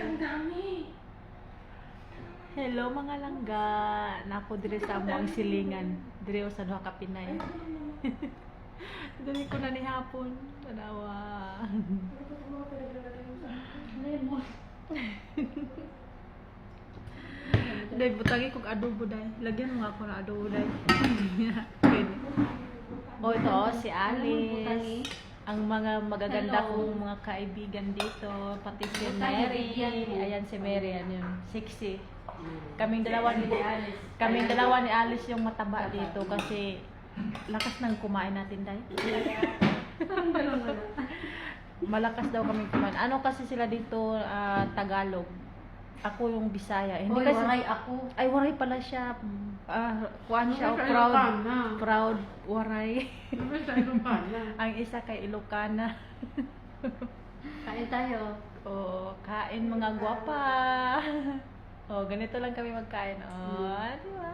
ang dami. Hello mga langga. Napo dire sa amo ang silingan. Dire sa duha ka Pinay. Dali ko na ni hapon. Tanawa. Lemon. Dai butangi kog adobo dai. Lagyan mo nga ako ng adobo dai. Pwede. Oh, ito si Alice. Ang mga magaganda kong mga kaibigan dito, pati si Mary. Ayan si Mary, ano yun, sexy. Kaming dalawa ni Alice yung mataba dito kasi lakas ng kumain natin dahil. Malakas daw kami kumain. Ano kasi sila dito, Tagalog. Ako yung Bisaya. Hindi Oy, kasi waray ako. ay waray pala siya. Kuan siya, Sa proud. Ilocana. Proud waray. Sa Ilocana. Ang isa kay Ilocana. Kain tayo. Oh, kain mga gwapa. Oh, ganito lang kami magkain. Oh, di ba?